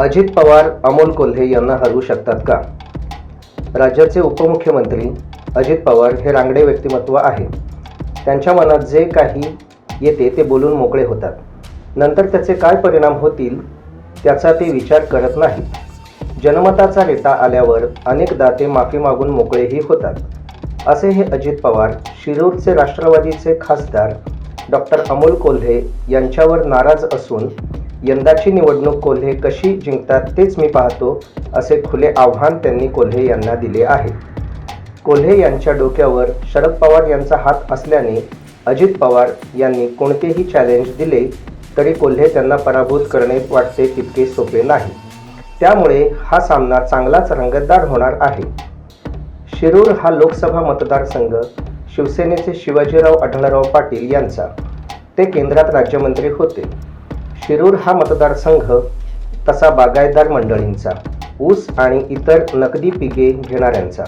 अजित पवार अमोल कोल्हे यांना हरवू शकतात का? राज्याचे उपमुख्यमंत्री अजित पवार हे रांगडे व्यक्तिमत्व आहे. त्यांच्या मनात जे काही येते ते बोलून मोकळे होतात. नंतर त्याचे काय परिणाम होतील त्याचा ते विचार करत नाहीत. जनमताचा रेटा आल्यावर अनेकदा ते माफी मागून मोकळेही होतात. असे हे अजित पवार शिरूरचे राष्ट्रवादीचे खासदार डॉक्टर अमोल कोल्हे यांच्यावर नाराज असून यंदाची निवडणूक कोल्हे कशी जिंकतात तेच मी पाहतो, असे खुले आव्हान त्यांनी कोल्हे यांना दिले आहे. कोल्हे यांच्या डोक्यावर शरद पवार यांचा हात असल्याने अजित पवार यांनी कोणतेही चॅलेंज दिले तरी कोल्हे त्यांना पराभूत करणे वाटते तितके सोपे नाही. त्यामुळे हा सामना चांगलाच रंगतदार होणार आहे. शिरूर हा लोकसभा मतदारसंघ शिवसेनेचे शिवाजीराव आढळराव पाटील यांचा. ते केंद्रात राज्यमंत्री होते. शिरूर हा मतदारसंघ तसा बागायतदार मंडळींचा, ऊस आणि इतर नगदी पिके घेणाऱ्यांचा.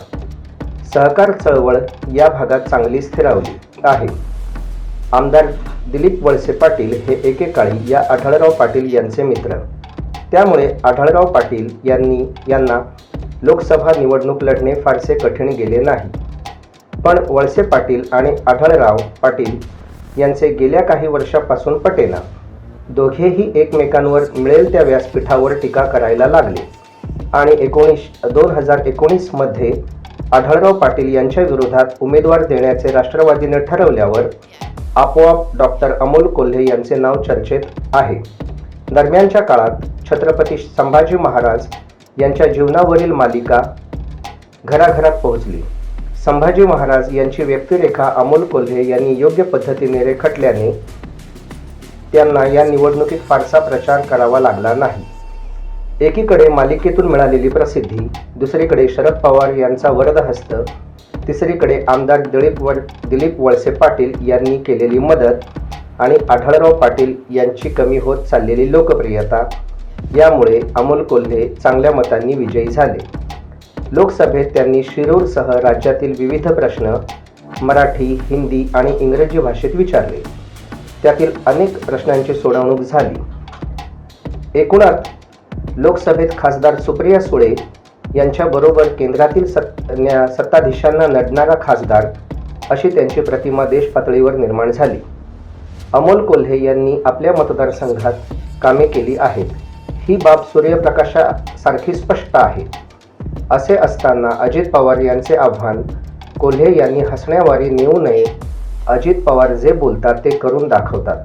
सहकार चळवळ या भागात चांगली स्थिरावली आहे. आमदार दिलीप वळसे पाटील हे एकेकाळी या आढळराव पाटील यांचे मित्र. त्यामुळे आढळराव पाटील यांना लोकसभा निवडणूक लढणे फारसे कठीण गेले नाही. पण वळसे पाटील आणि आढळराव पाटील यांचे गेल्या काही वर्षापासून पटेना. दोघेही एकमेकांवर मिळेल त्या व्यासपीठावर टीका करायला लागले आणि 2019 मध्ये आढळराव पाटील यांच्या विरोधात उमेदवार देण्याचे राष्ट्रवादीने ठरवल्यावर आपोआप डॉक्टर अमोल कोल्हे यांचे नाव चर्चेत आहे. दरम्यानच्या काळात छत्रपती संभाजी महाराज यांच्या जीवनावरील मालिका घराघरात पोहोचली. संभाजी महाराज यांची व्यक्तिरेखा अमोल कोल्हे यांनी योग्य पद्धतीने रेखाटल्याने त्यांना या निवडणुकीत फारसा प्रचार करावा लागला नाही. एकीकडे मालिकेतून मिळालेली प्रसिद्धी, दुसरीकडे शरद पवार यांचा वरदहस्त, तिसरीकडे आमदार दिलीप वळसे पाटील यांनी केलेली मदत आणि आढळराव पाटील यांची कमी होत चाललेली लोकप्रियता यामुळे अमोल कोल्हे चांगल्या मतांनी विजयी झाले. लोकसभेत त्यांनी शिरूरसह राज्यातील विविध प्रश्न मराठी, हिंदी आणि इंग्रजी भाषेत विचारले. त्यातील अनेक प्रश्नांची सोडवणूक झाली. एकूणात लोकसभेत खासदार सुप्रिया सुळे यांच्याबरोबर केंद्रातील सत्ताधीशांना नडणारा खासदार अशी त्यांची प्रतिमा देश पातळीवर निर्माण झाली. अमोल कोल्हे यांनी आपल्या मतदारसंघात कामे केली आहेत. ही बाब सूर्यप्रकाशासारखी स्पष्ट आहे. असे असताना अजित पवार यांचे आव्हान कोल्हे यांनी हसण्यावारी नेऊ नये. अजित पवार जे बोलतात ते करून दाखवतात,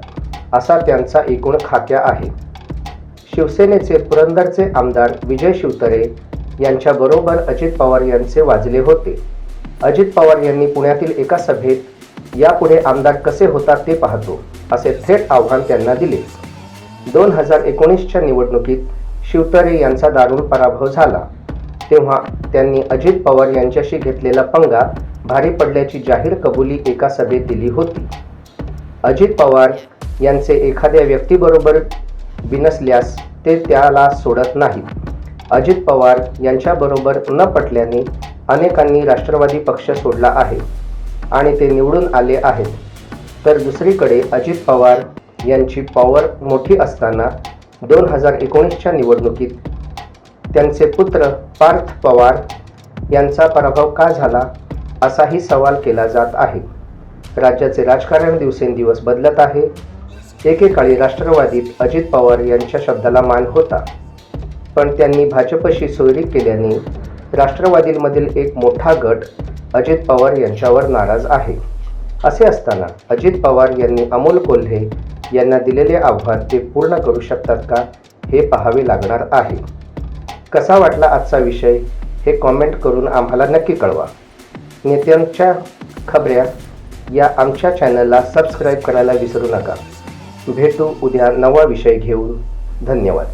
असा त्यांचा एकूण खाक्या आहे. शिवसेनेचे पुरंदरचे आमदार विजय शिवतरे यांच्याबरोबर अजित पवार यांचे वाजले होते. अजित पवार यांनी पुण्यातील एका सभेत यापुढे आमदार कसे होतात ते पाहतो, असे थेट आव्हान त्यांना दिले. 2019च्या निवडणुकीत शिवतरे यांचा दारुण पराभव झाला. तेव्हा त्यांनी अजित पवार यांच्याशी घेतलेला पंगा भारी पडल्याची जाहीर कबुली एका सभेत दिली होती. अजित पवार यांचे एखाद्या व्यक्तीबरोबर बिनसल्यास ते त्याला सोडत नाहीत. अजित पवार यांच्याबरोबर न पटल्याने अनेकांनी राष्ट्रवादी पक्ष सोडला आहे आणि ते निवडून आले आहेत. तर दुसरीकडे अजित पवार यांची पॉवर मोठी असताना 2019च्या निवडणुकीत त्यांचे पुत्र पार्थ पवार यांचा पराभव का झाला, असाही सवाल केला जात आहे. राज्याचे राजकारण दिवसेंदिवस बदलत आहे. एकेकाळी राष्ट्रवादीत अजित पवार यांच्या शब्दाला मान होता, पण त्यांनी भाजपशी सोयरी केल्याने राष्ट्रवादीमधील एक मोठा गट अजित पवार यांच्यावर नाराज आहे. असे असताना अजित पवार यांनी अमोल कोल्हे यांना दिलेले आव्हान ते पूर्ण करू शकतात का, हे पाहावे लागणार आहे. कसा वाटला आजचा विषय हे कॉमेंट करून आम्हाला नक्की कळवा. नेत्यांच्या खबऱ्या या आमच्या चॅनलला सबस्क्राईब करायला विसरू नका. भेटू उद्या नवा विषय घेऊन. धन्यवाद.